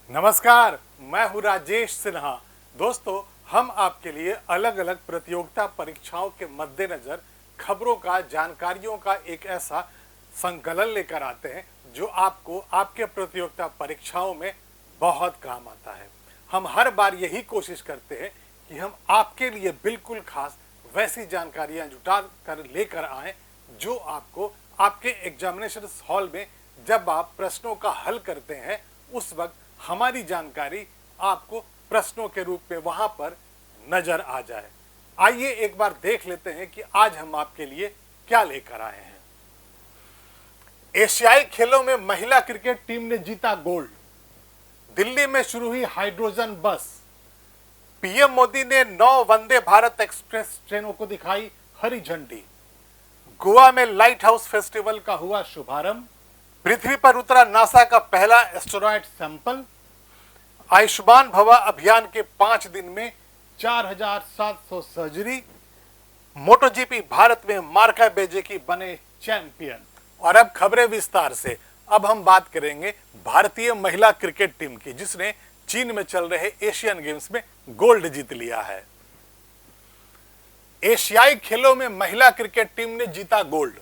नमस्कार, मैं हूं राजेश सिन्हा। दोस्तों, हम आपके लिए अलग अलग प्रतियोगिता परीक्षाओं के मद्देनजर खबरों का, जानकारियों का एक ऐसा संकलन लेकर आते हैं जो आपको आपके प्रतियोगिता परीक्षाओं में बहुत काम आता है। हम हर बार यही कोशिश करते हैं कि हम आपके लिए बिल्कुल खास वैसी जानकारियां जुटा कर लेकर आए जो आपको आपके एग्जामिनेशन हॉल में जब आप प्रश्नों का हल करते हैं उस वक्त हमारी जानकारी आपको प्रश्नों के रूप में वहां पर नजर आ जाए। आइए एक बार देख लेते हैं कि आज हम आपके लिए क्या लेकर आए हैं। एशियाई खेलों में महिला क्रिकेट टीम ने जीता गोल्ड। दिल्ली में शुरू हुई हाइड्रोजन बस। पीएम मोदी ने 9 वंदे भारत एक्सप्रेस ट्रेनों को दिखाई हरी झंडी। गोवा में लाइट हाउस फेस्टिवल का हुआ शुभारंभ। पृथ्वी पर उतरा नासा का पहला एस्टेरॉयड सैंपल। आयुष्मान भवा अभियान के 5 दिन में 4700 सर्जरी। मोटोजीपी भारत में मार्का बेजेकी बने चैंपियन। और अब खबरें विस्तार से। अब हम बात करेंगे भारतीय महिला क्रिकेट टीम की, जिसने चीन में चल रहे एशियन गेम्स में गोल्ड जीत लिया है। एशियाई खेलों में महिला क्रिकेट टीम ने जीता गोल्ड।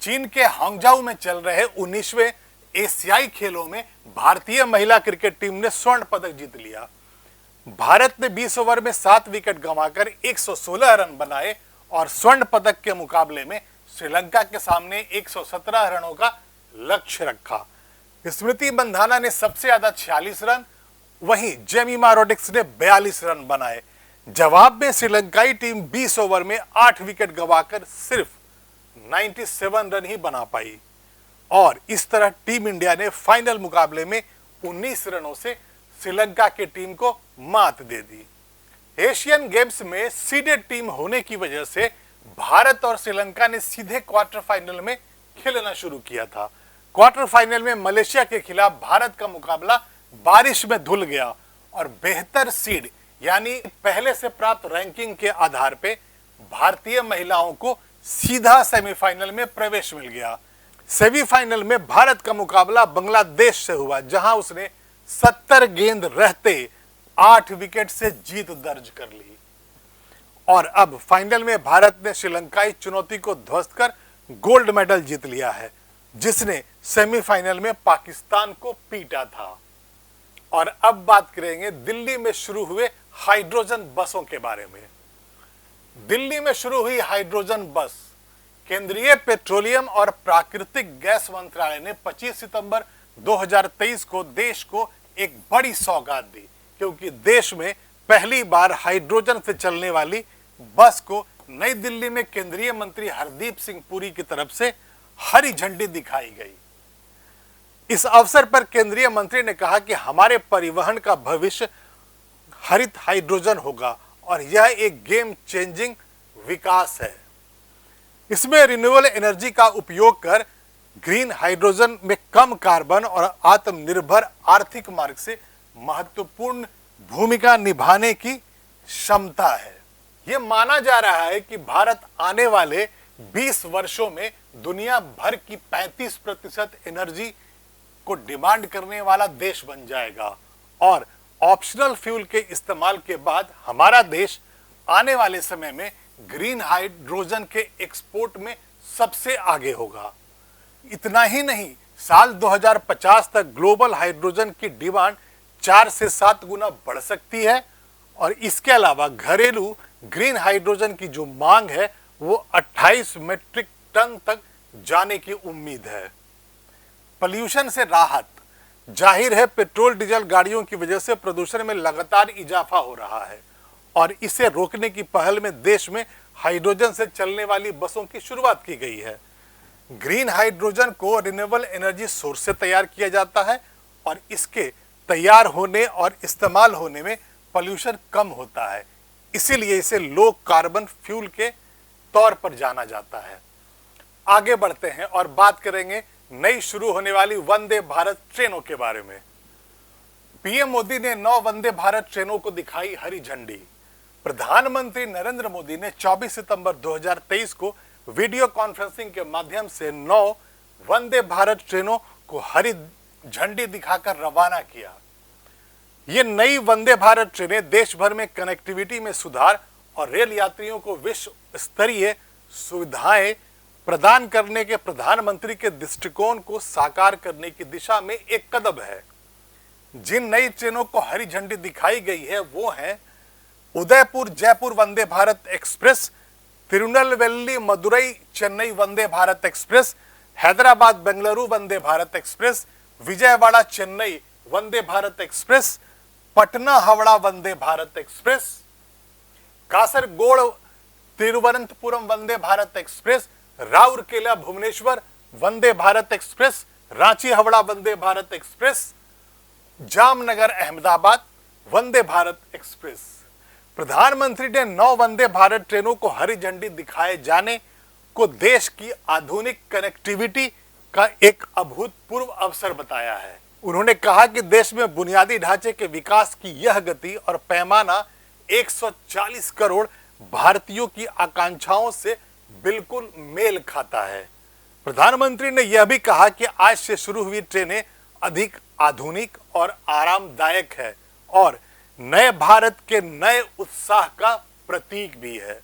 चीन के हांगझाऊ में चल रहे 19वें एशियाई खेलों में भारतीय महिला क्रिकेट टीम ने स्वर्ण पदक जीत लिया। भारत ने 20 ओवर में 7 विकेट गंवाकर 116 रन बनाए और स्वर्ण पदक के मुकाबले में श्रीलंका के सामने 117 रनों का लक्ष्य रखा। स्मृति मंधाना ने सबसे ज्यादा 46 रन, वहीं जेमिमा रोड्रिग्स ने 42 रन बनाए। जवाब में श्रीलंकाई टीम 20 ओवर में 8 विकेट गंवाकर सिर्फ 97 रन ही बना पाई और इस तरह टीम इंडिया ने फाइनल मुकाबले में 19 रनों से श्रीलंका की टीम को मात दे दी। एशियन गेम्स में सीडेड टीम होने की वजह से भारत और श्रीलंका ने सीधे क्वार्टर फाइनल में खेलना शुरू किया था। क्वार्टर फाइनल में मलेशिया के खिलाफ भारत का मुकाबला बारिश में धुल गया और बेहतर सीड यानी पहले से प्राप्त रैंकिंग के आधार पर भारतीय महिलाओं को सीधा सेमीफाइनल में प्रवेश मिल गया। सेमीफाइनल में भारत का मुकाबला बांग्लादेश से हुआ, जहां उसने 70 गेंद रहते 8 विकेट से जीत दर्ज कर ली। और अब फाइनल में भारत ने श्रीलंकाई चुनौती को ध्वस्त कर गोल्ड मेडल जीत लिया है, जिसने सेमीफाइनल में पाकिस्तान को पीटा था। और अब बात करेंगे दिल्ली में शुरू हुए हाइड्रोजन बसों के बारे में। दिल्ली में शुरू हुई हाइड्रोजन बस। केंद्रीय पेट्रोलियम और प्राकृतिक गैस मंत्रालय ने 25 सितंबर 2023 को देश को एक बड़ी सौगात दी, क्योंकि देश में पहली बार हाइड्रोजन से चलने वाली बस को नई दिल्ली में केंद्रीय मंत्री हरदीप सिंह पुरी की तरफ से हरी झंडी दिखाई गई। इस अवसर पर केंद्रीय मंत्री ने कहा कि हमारे परिवहन का भविष्य हरित हाइड्रोजन होगा और यह एक गेम चेंजिंग विकास है। इसमें रिन्यूएबल एनर्जी का उपयोग कर ग्रीन हाइड्रोजन में कम कार्बन और आत्मनिर्भर आर्थिक मार्ग से महत्वपूर्ण भूमिका निभाने की क्षमता है। यह माना जा रहा है कि भारत आने वाले 20 वर्षों में दुनिया भर की 35% एनर्जी को डिमांड करने वाला देश बन जाएगा और ऑप्शनल फ्यूल के इस्तेमाल के बाद हमारा देश आने वाले समय में ग्रीन हाइड्रोजन के एक्सपोर्ट में सबसे आगे होगा। इतना ही नहीं, साल 2050 तक ग्लोबल हाइड्रोजन की डिमांड 4 से 7 गुना बढ़ सकती है और इसके अलावा घरेलू ग्रीन हाइड्रोजन की जो मांग है वो 28 मीट्रिक टन तक जाने की उम्मीद है। पॉल्यूशन से राहत। जाहिर है पेट्रोल डीजल गाड़ियों की वजह से प्रदूषण में लगातार इजाफा हो रहा है और इसे रोकने की पहल में देश में हाइड्रोजन से चलने वाली बसों की शुरुआत की गई है। ग्रीन हाइड्रोजन को रिन्यूएबल एनर्जी सोर्स से तैयार किया जाता है और इसके तैयार होने और इस्तेमाल होने में पॉल्यूशन कम होता है, इसीलिए इसे लो कार्बन फ्यूल के तौर पर जाना जाता है। आगे बढ़ते हैं और बात करेंगे नई शुरू होने वाली वंदे भारत ट्रेनों के बारे में। पीएम मोदी ने 9 वंदे भारत ट्रेनों को दिखाई हरी झंडी। प्रधानमंत्री नरेंद्र मोदी ने 24 सितंबर 2023 को वीडियो कॉन्फ्रेंसिंग के माध्यम से 9 वंदे भारत ट्रेनों को हरी झंडी दिखाकर रवाना किया। ये नई वंदे भारत ट्रेनें देश भर में कनेक्टिविटी में सुधार और रेल यात्रियों को विश्व स्तरीय सुविधाएं प्रदान करने के प्रधानमंत्री के दृष्टिकोण को साकार करने की दिशा में एक कदम है। जिन नई ट्रेनों को हरी झंडी दिखाई गई है वो हैं Udaipur Jaipur Vande Bharat express, Tirunelveli Madurai Chennai Vande Bharat express, Hyderabad Bengaluru Vande Bharat express, Vijayawada Chennai Vande Bharat express, Patna Howrah Vande Bharat express, Kasaragod Thiruvananthapuram Vande Bharat express, Rourkela Bhubaneswar Vande Bharat express, Ranchi Howrah Vande Bharat express, Jamnagar Ahmedabad Vande Bharat express. प्रधानमंत्री ने 9 वंदे भारत ट्रेनों को हरी झंडी दिखाए जाने को देश की आधुनिक कनेक्टिविटी का एक अभूतपूर्व अवसर बताया है। उन्होंने कहा कि देश में बुनियादी ढांचे के विकास की यह गति और पैमाना 140 करोड़ भारतीयों की आकांक्षाओं से बिल्कुल मेल खाता है। प्रधानमंत्री ने यह भी कहा कि आज से शुरू हुई ट्रेनें अधिक आधुनिक और आरामदायक है और नए भारत के नए उत्साह का प्रतीक भी है।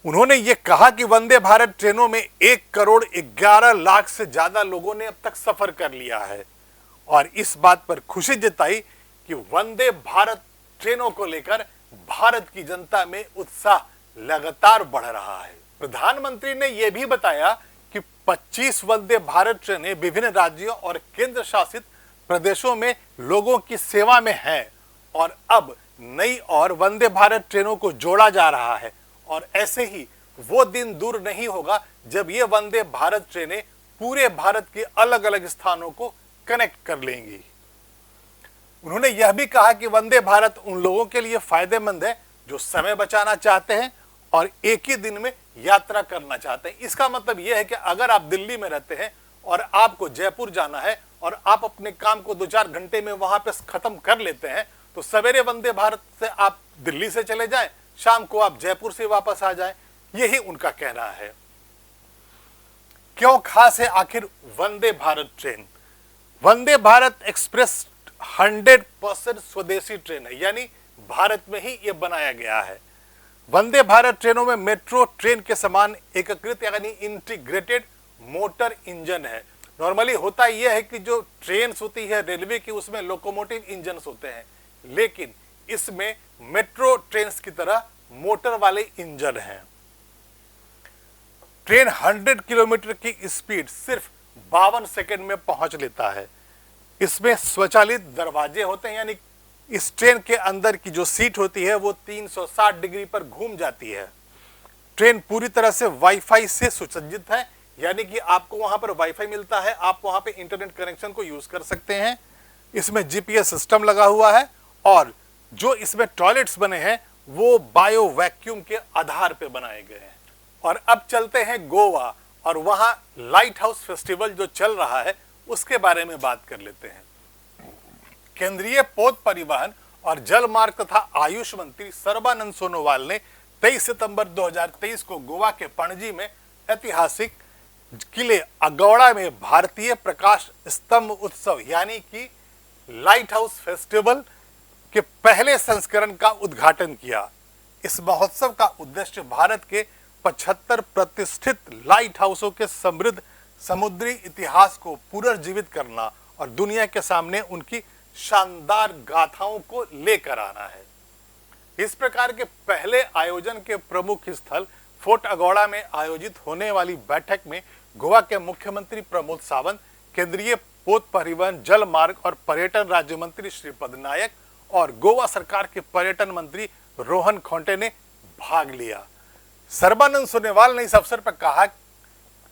उन्होंने ये कहा कि वंदे भारत ट्रेनों में 1 करोड़ 11 लाख से ज्यादा लोगों ने अब तक सफर कर लिया है और इस बात पर खुशी जताई कि वंदे भारत ट्रेनों को लेकर भारत की जनता में उत्साह लगातार बढ़ रहा है। प्रधानमंत्री ने यह भी बताया कि 25 वंदे भारत ट्रेनें विभिन्न राज्यों और केंद्र शासित प्रदेशों में लोगों की सेवा में हैं और अब नई और वंदे भारत ट्रेनों को जोड़ा जा रहा है और ऐसे ही वो दिन दूर नहीं होगा जब ये वंदे भारत ट्रेनें पूरे भारत के अलग अलग स्थानों को कनेक्ट कर लेंगी। उन्होंने यह भी कहा कि वंदे भारत उन लोगों के लिए फायदेमंद है जो समय बचाना चाहते हैं और एक ही दिन में यात्रा करना चाहते हैं। इसका मतलब यह है कि अगर आप दिल्ली में रहते हैं और आपको जयपुर जाना है और आप अपने काम को 2-4 घंटे में वहां पे खत्म कर लेते हैं तो सवेरे वंदे भारत से आप दिल्ली से चले जाएं, शाम को आप जयपुर से वापस आ जाएं। यही उनका कहना है। क्यों खास है आखिर वंदे भारत ट्रेन? वंदे भारत एक्सप्रेस 100% स्वदेशी ट्रेन है, यानी भारत में ही यह बनाया गया है। वंदे भारत ट्रेनों में मेट्रो ट्रेन के समान एकीकृत यानी इंटीग्रेटेड मोटर इंजन है। नॉर्मली होता यह है कि जो ट्रेन होती है रेलवे की उसमें लोकोमोटिव इंजन होते हैं, लेकिन इसमें मेट्रो ट्रेन की तरह मोटर वाले इंजन हैं। ट्रेन 100 किलोमीटर की स्पीड सिर्फ 52 सेकंड में पहुंच लेता है। इसमें स्वचालित दरवाजे होते हैं, यानी इस ट्रेन के अंदर की जो सीट होती है वो 360 डिग्री पर घूम जाती है। ट्रेन पूरी तरह से वाईफाई से सुसज्जित है, यानी कि आपको वहां पर वाईफाई मिलता है, आप वहां पे इंटरनेट कनेक्शन को यूज कर सकते हैं। इसमें जीपीएस सिस्टम लगा हुआ है और जो इसमें टॉयलेट्स बने हैं वो बायो वैक्यूम के आधार पर बनाए गए हैं। और अब चलते हैं गोवा और वहां लाइट हाउस फेस्टिवल जो चल रहा है उसके बारे में बात कर लेते हैं। केंद्रीय पोत परिवहन और जल मार्ग तथा आयुष मंत्री सर्बानंद सोनोवाल ने 23 सितंबर 2023 को गोवा के पणजी में ऐतिहासिक किले अगौड़ा में भारतीय प्रकाश स्तंभ उत्सव यानी कि लाइट हाउस फेस्टिवल के पहले संस्करण का उद्घाटन किया। इस महोत्सव का उद्देश्य भारत के 75 प्रतिष्ठित लाइट हाउसों के समृद्ध समुद्री इतिहास को पुनर्जीवित करना और दुनिया के सामने उनकी शानदार गाथाओं को लेकर आना है। इस प्रकार के पहले आयोजन के प्रमुख स्थल फोर्ट अगौड़ा में आयोजित होने वाली बैठक में गोवा के मुख्यमंत्री प्रमोद सावंत, केंद्रीय पोत परिवहन जल मार्ग और पर्यटन राज्य मंत्री श्रीपद नायक और गोवा सरकार के पर्यटन मंत्री रोहन खोंटे ने भाग लिया। सर्बानंद सोनोवाल ने इस अवसर पर कहा,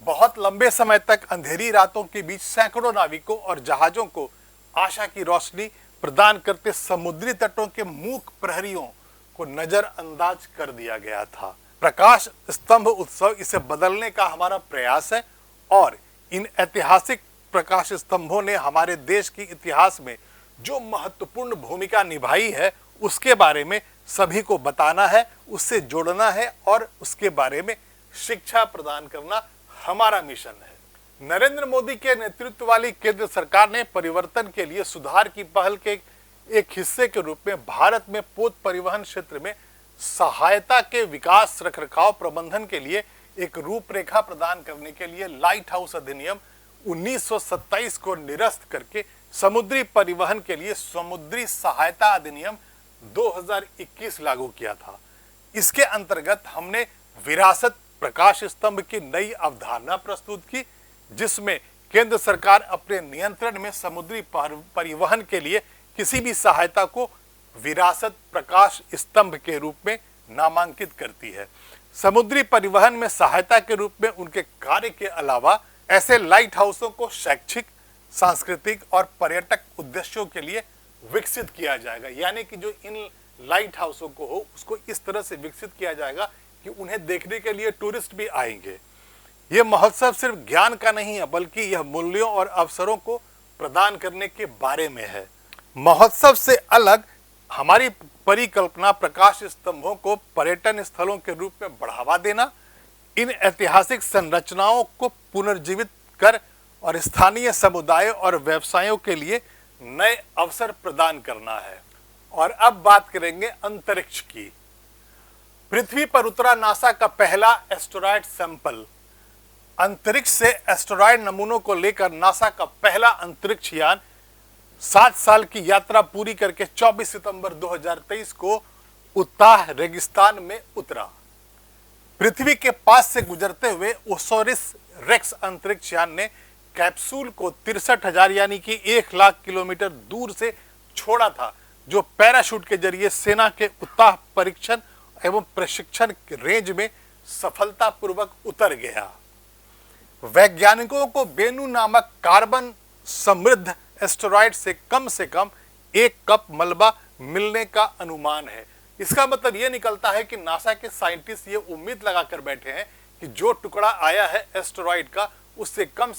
बहुत लंबे समय तक अंधेरी रातों के बीच सैकड़ों नाविकों और जहाजों को आशा की रोशनी प्रदान करते समुद्री तटों के मूक प्रहरियों को नजरअंदाज कर दिया गया था। प्रकाश स्तंभ उत्सव इसे बदलने का हमारा प्रयास है और इन ऐतिहासिक प्रकाश स्तंभों ने हमारे देश के इतिहास में जो महत्वपूर्ण भूमिका निभाई है उसके बारे में सभी को बताना है, उससे जोड़ना है और उसके बारे में शिक्षा प्रदान करना हमारा मिशन है। नरेंद्र मोदी के नेतृत्व वाली केंद्र सरकार ने परिवर्तन के लिए सुधार की पहल के एक हिस्से के रूप में भारत में पोत परिवहन क्षेत्र में सहायता के विकास रखरखाव प्रबंधन के लिए एक रूपरेखा प्रदान करने के लिए लाइट हाउस अधिनियम 1927 को निरस्त करके समुद्री परिवहन के लिए समुद्री सहायता अधिनियम 2021 लागू किया था। इसके अंतर्गत हमने विरासत प्रकाश स्तंभ की नई अवधारणा प्रस्तुत की, जिसमें केंद्र सरकार अपने नियंत्रण में समुद्री परिवहन के लिए किसी भी सहायता को विरासत प्रकाश स्तंभ के रूप में नामांकित करती है। समुद्री परिवहन में सहायता के रूप में उनके कार्य के अलावा ऐसे लाइट हाउसों को शैक्षिक, सांस्कृतिक और पर्यटक उद्देश्यों के लिए विकसित किया जाएगा। यानी कि जो इन लाइट हाउसों को हो उसको इस तरह से विकसित किया जाएगा कि उन्हें देखने के लिए टूरिस्ट भी आएंगे। यह महोत्सव सिर्फ ज्ञान का नहीं है, बल्कि यह मूल्यों और अवसरों को प्रदान करने के बारे में है। महोत्सव से अलग हमारी परिकल्पना प्रकाश स्तंभों को पर्यटन स्थलों के रूप में बढ़ावा देना, इन ऐतिहासिक संरचनाओं को पुनर्जीवित कर और स्थानीय समुदायों और व्यवसायों के लिए नए अवसर प्रदान करना है। और अब बात करेंगे अंतरिक्ष की। पृथ्वी पर उतरा नासा का पहला एस्टेरॉयड सैंपल। अंतरिक्ष से एस्टेरॉयड नमूनों को लेकर नासा का पहला अंतरिक्ष यान 7 साल की यात्रा पूरी करके 24 सितंबर 2023 को उत्ताह रेगिस्तान में उतरा। पृथ्वी के पास से गुजरते हुए ओसिरिस रेक्स अंतरिक्ष यान ने कैप्सूल को 63,000 यानी कि 1,00,000 किलोमीटर दूर से छोड़ा था, जो पैराशूट के जरिए सेना के उत्ताह परीक्षण एवं प्रशिक्षण के रेंज में सफलतापूर्वक उतर गया। वैज्ञानिकों को बेनू नामक कार्बन समृद्ध एस्टेरॉयड से कम 1 कप मलबा मिलने का अनुमान है। इसका मतलब यह निकलता है कि नासा के साइंटिस्ट ये उम्मीद लगाकर बैठे हैं कि जो टुकड़ा आया है एस्टेरॉयड का, उससे कम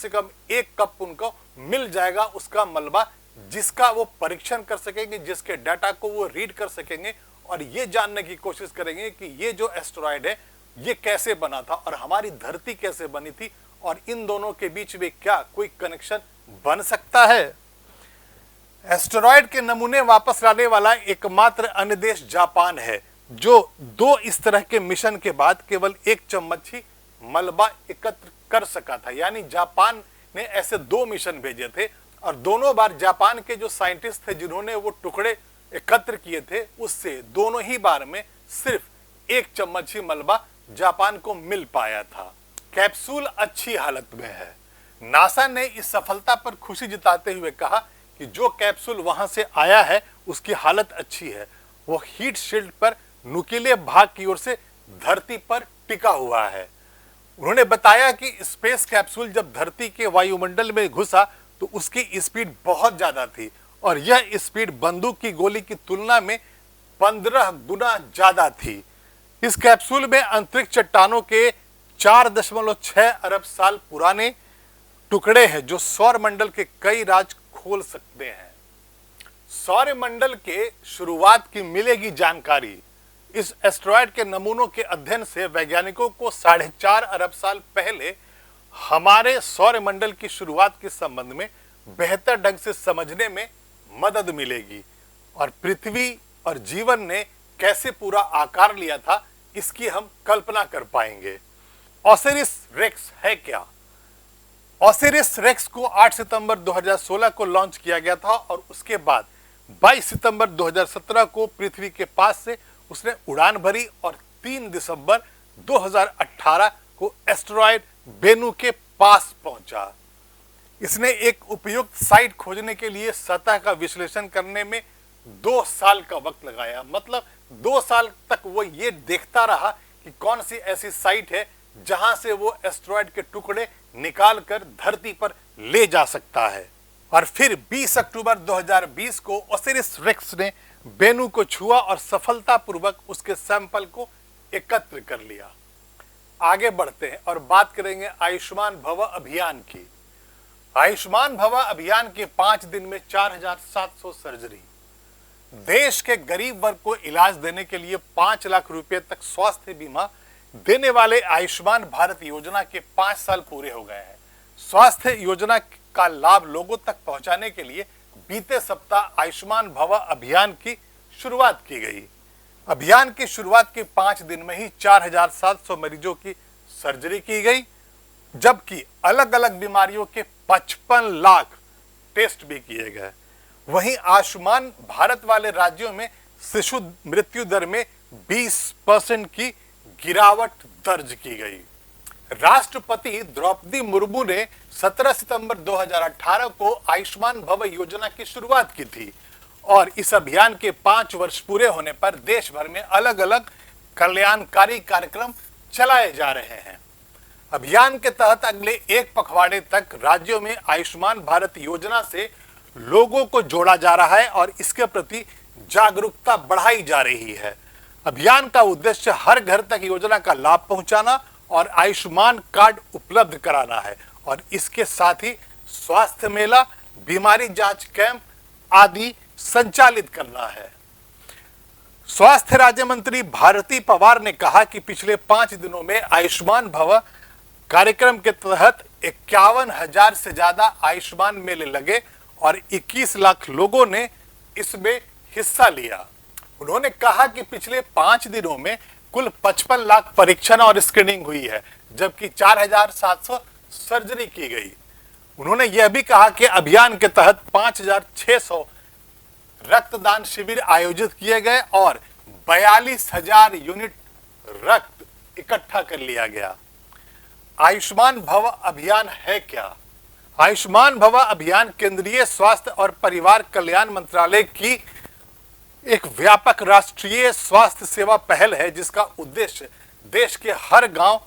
1 कप उनको मिल जाएगा उसका मलबा, जिसका वो परीक्षण कर सकेंगे, जिसके डाटा को वो रीड कर सकेंगे और ये जानने की कोशिश करेंगे कि ये जो एस्टेरॉयड है ये कैसे बना था और हमारी धरती कैसे बनी थी और इन दोनों के बीच में क्या कोई कनेक्शन बन सकता है। एस्टेरॉयड के नमूने वापस लाने वाला एकमात्र अन्य देश जापान है, जो 2 इस तरह के मिशन के बाद केवल 1 चम्मच ही मलबा एकत्र कर सका था। यानी जापान ने ऐसे 2 मिशन भेजे थे और दोनों बार जापान के जो साइंटिस्ट थे जिन्होंने वो टुकड़े एकत्र किए थे, उससे दोनों ही बार में सिर्फ 1 चम्मच ही मलबा जापान को मिल पाया था। कैप्सूल अच्छी हालत में है। नासा ने इस सफलता पर खुशी जताते हुए कहा कि जो कैप्सूल वहां से आया है उसकी हालत अच्छी है। वो हीट शील्ड पर नुकीले भाग की ओर से धरती पर टिका हुआ है। उन्होंने बताया कि स्पेस कैप्सूल जब धरती के वायुमंडल में घुसा तो उसकी स्पीड बहुत ज्यादा थी और यह स्पीड बंदूक की गोली की तुलना में 15 गुना ज्यादा थी। इस कैप्सूल में अंतरिक्ष चट्टानों के 4.6 अरब साल पुराने टुकड़े हैं जो सौर मंडल के कई राज खोल सकते हैं। सौर मंडल के शुरुआत की मिलेगी जानकारी। इस एस्टेरॉयड के नमूनों के अध्ययन से वैज्ञानिकों को 4.5 अरब साल पहले हमारे सौर मंडल की शुरुआत के संबंध में बेहतर ढंग से समझने में मदद मिलेगी और पृथ्वी और जीवन ने कैसे पूरा आकार लिया था इसकी हम कल्पना कर पाएंगे। ओसिरिस रेक्स है क्या? ओसिरिस रेक्स को 8 सितंबर 2016 को लॉन्च किया गया था और उसके बाद 22 सितंबर 2017 को पृथ्वी के पास से उसने उड़ान भरी और 3 दिसंबर 2018 को एस्टेरॉयड बेनू के पास पहुंचा। इसने एक उपयुक्त साइट खोजने के लिए सतह का विश्लेषण करने में 2 साल का वक्त लगाया। मतलब 2 साल तक वो ये देखता रहा कि कौन सी ऐसी साइट है जहां से वो एस्टेरॉयड के टुकड़े निकाल कर धरती पर ले जा सकता है। और फिर 20 अक्टूबर 2020 को ओसिरिस रेक्स ने बेनू को छुआ और सफलतापूर्वक उसके सैंपल को एकत्र कर लिया। आगे बढ़ते हैं और बात करेंगे आयुष्मान भव अभियान की। आयुष्मान भव अभियान के 5 दिन में 4,700 सर्जरी। देश के गरीब वर्ग को इलाज देने के लिए 5 लाख रुपए तक स्वास्थ्य बीमा देने वाले आयुष्मान भारत योजना के 5 साल पूरे हो गए हैं। स्वास्थ्य योजना का लाभ लोगों तक पहुंचाने के लिए बीते सप्ताह आयुष्मान भव अभियान की शुरुआत की गई। अभियान की शुरुआत के 5 दिन में ही 4,700 मरीजों की सर्जरी की गई, जबकि अलग अलग बीमारियों के 55 लाख टेस्ट भी किए गए। वहीं आयुष्मान भारत वाले राज्यों में शिशु मृत्यु दर में 20% की गिरावट दर्ज की गई। राष्ट्रपति द्रौपदी मुर्मू ने 17 सितंबर 2018 को आयुष्मान भव योजना की शुरुआत की थी और इस अभियान के 5 वर्ष पूरे होने पर देश भर में अलग अलग कल्याणकारी कार्यक्रम चलाए जा रहे हैं। अभियान के तहत अगले एक पखवाड़े तक राज्यों में आयुष्मान भारत योजना से लोगों को जोड़ा जा रहा है और इसके प्रति जागरूकता बढ़ाई जा रही है। अभियान का उद्देश्य हर घर तक योजना का लाभ पहुंचाना और आयुष्मान कार्ड उपलब्ध कराना है और इसके साथ ही स्वास्थ्य मेला, बीमारी जांच कैंप आदि संचालित करना है। स्वास्थ्य राज्य मंत्री भारती पवार ने कहा कि पिछले 5 दिनों में आयुष्मान भव कार्यक्रम के तहत 51,000 से ज्यादा आयुष्मान मेले लगे और 21 लाख लोगों ने इसमें हिस्सा लिया। उन्होंने कहा कि पिछले 5 दिनों में कुल 55 लाख परीक्षण और स्क्रीनिंग हुई है, जबकि 4,700 सर्जरी की गई। उन्होंने यह भी कहा कि अभियान के तहत 5,600 रक्तदान शिविर आयोजित किए गए और 42,000 यूनिट रक्त इकट्ठा कर लिया गया। आयुष्मान भव अभियान है क्या? आयुष्मान भव अभियान केंद्रीय स्वास्थ्य और परिवार कल्याण मंत्रालय की एक व्यापक राष्ट्रीय स्वास्थ्य सेवा पहल है, जिसका उद्देश्य देश के हर गांव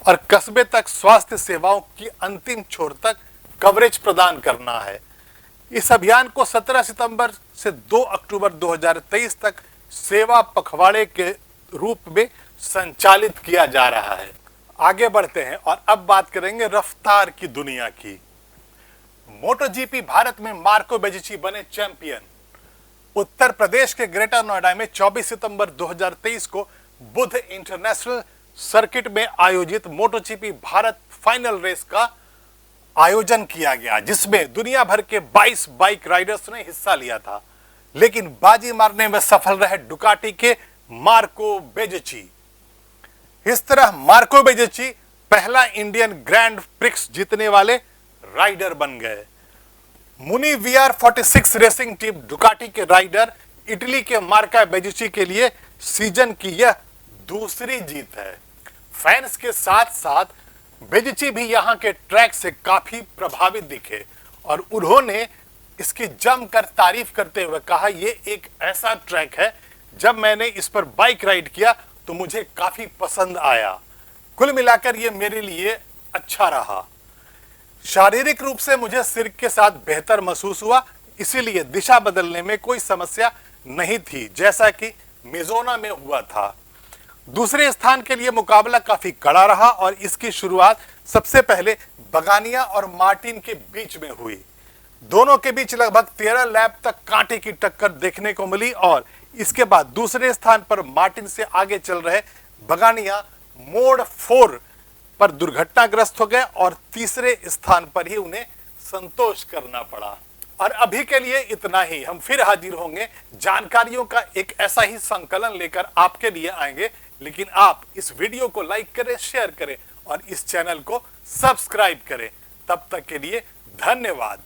और कस्बे तक स्वास्थ्य सेवाओं की अंतिम छोर तक कवरेज प्रदान करना है। इस अभियान को 17 सितंबर से 2 अक्टूबर 2023 तक सेवा पखवाड़े के रूप में संचालित किया जा रहा है। आगे बढ़ते हैं और अब बात करेंगे रफ्तार की दुनिया की। मोटोजीपी भारत में मार्को बेजिची बने चैंपियन। उत्तर प्रदेश के ग्रेटर नोएडा में 24 सितंबर 2023 को बुध इंटरनेशनल सर्किट में आयोजित मोटोजीपी भारत फाइनल रेस का आयोजन किया गया, जिसमें दुनिया भर के 22 बाइक राइडर्स ने हिस्सा लिया था, लेकिन बाजी मारने में सफल रहे डुकाटी के मार्को बेजिची। इस तरह मार्को बेजिची पहला इंडियन ग्रैंड प्रिक्स जीतने वाले राइडर बन गए। मुनी VR46 रेसिंग टीम डुकाटी के राइडर इटली के मार्को बेजिची के लिए सीजन की यह दूसरी जीत है। फैंस के साथ साथ बेजिची भी यहां के ट्रैक से काफी प्रभावित दिखे और उन्होंने इसकी जमकर तारीफ करते हुए कहा, यह एक ऐसा ट्रैक है, जब मैंने इस पर बाइक राइड किया तो मुझे काफी पसंद आया। कुल मिलाकर यह मेरे लिए अच्छा रहा। शारीरिक रूप से मुझे सिर के साथ बेहतर महसूस हुआ, इसीलिए दिशा बदलने में कोई समस्या नहीं थी, जैसा कि मिजोना में हुआ था। दूसरे स्थान के लिए मुकाबला काफी कड़ा रहा और इसकी शुरुआत सबसे पहले बगानिया और मार्टिन के बीच में हुई। दोनों के बीच लगभग 13 लैप तक कांटे की टक्कर देखने को मिली और इसके बाद दूसरे स्थान पर मार्टिन से आगे चल रहे बगानिया मोड़ 4 पर दुर्घटनाग्रस्त हो गए और तीसरे स्थान पर ही उन्हें संतोष करना पड़ा। और अभी के लिए इतना ही। हम फिर हाजिर होंगे जानकारियों का एक ऐसा ही संकलन लेकर आपके लिए आएंगे, लेकिन आप इस वीडियो को लाइक करें, शेयर करें और इस चैनल को सब्सक्राइब करें। तब तक के लिए धन्यवाद।